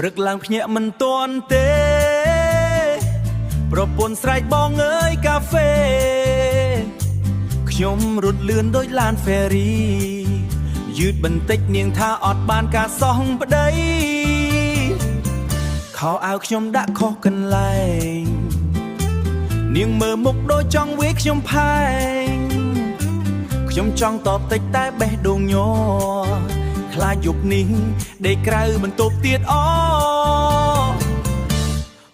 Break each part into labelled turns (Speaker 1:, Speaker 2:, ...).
Speaker 1: ព្រឹកឡើងភ្ញាក់មិនទាន់ទេប្រពន្ធស្រែកបងអើយកាហ្វេខ្ញុំរត់លឿនដូចឡានហ្វេរីយឺតបន្តិចនាងថាអត់បានការសោះប្តីខោអាវខ្ញុំដាក់ខុសកន្លែងនាងមើលមុខដូចចង់វាយខ្ញុំផែងខ្ញុំចង់តបតិចតែបេះដូងញ័រខ្លាចយប់នេះដេកក្រៅបន្ទប់ទៀត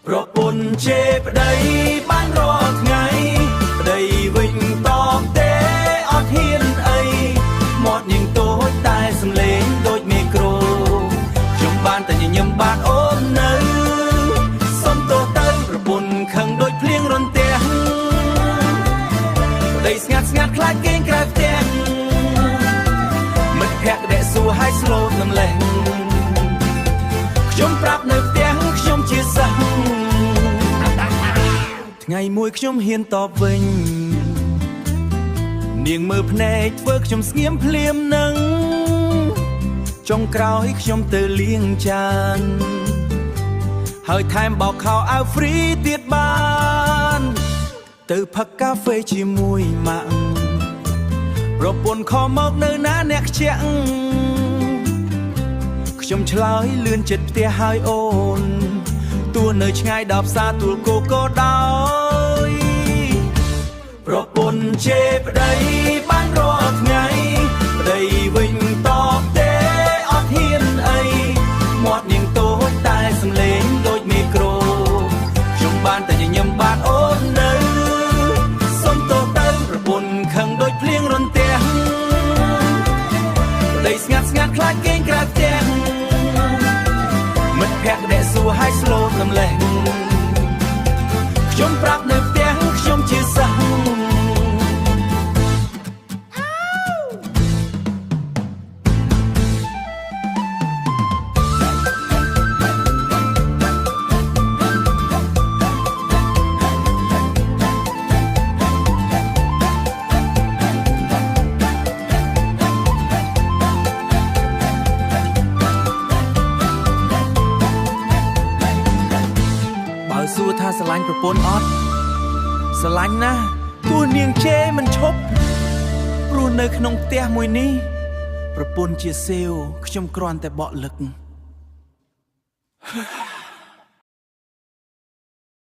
Speaker 1: ប្រពន្ធជេរប្តីបានរាល់ថ្ងៃប្តីវិញតបទេអត់ហ៊ានអីមាត់នាងតូចតែសំឡេងដូចមេក្រូខ្ញុំបានតែញញឹមបាតអូននៅសុំទោសទៅប្រពន្ធខឹងដូចភ្លៀងរន្ទះប្តីស្ងាត់ស្ងាត់ខ្លាចគេងក្រៅផ្ទះមិត្តភក្តិដែលសួរឲ្យស្លូតនឹងលេងខ្ញុំប្រាប់នៅផ្ទះខ្ញុំជាសិស្សថ្ងៃមួយខ្ញុំហ៊ានតបវិញនាងមើលភ្នែកធ្វើខ្ញុំស្ងៀមភ្លាមនឹងចុងក្រោយខ្ញុំទៅលាងចានហើយថែមបោកខោអាវហ្វ្រីទៀតបានទៅផឹកកាហ្វេជាមួយម៉ាក់ប្រពន្ធខំមកនៅណាអ្នកខ្ជាក់ខ្ញុំឆ្លើយលឿនចិត្តផ្ទះហើយអូនតួនៅឆ្ងាយដល់ផ្សារទួលគោក៏ដោយប្រពន្ធជេរប្តីបានរាល់ថ្ងៃប្តីវិញតបទេអត់ហ៊ានអីមាត់នាងតូចតែសំឡេងដូចមេក្រូខ្ញុំបានតែញញឹមបាតអូននៅសុំទោសទៅប្រពន្ធខឹងដូចភ្លៀងរន្ទះប្តីស្ងាត់ស្ងាត់ខ្លាចគេងក្រៅផ្ទះមិត្តភក្តិដែលសួរឲ្យស្លូតនឹងលេងខ្ញុំប្រាប់នៅផ្ទះខ្ញុំជាសិស្សសួរថាស្រឡាញ់ប្រពន្ធអត់ស្រឡាញ់ណាស់ទោះនាងជេរមិនឈប់ព្រោះនៅក្នុងផ្ទះមួយនេះប្រពន្ធជាសេវខ្ញុំគ្រាន់តែបក់លឹក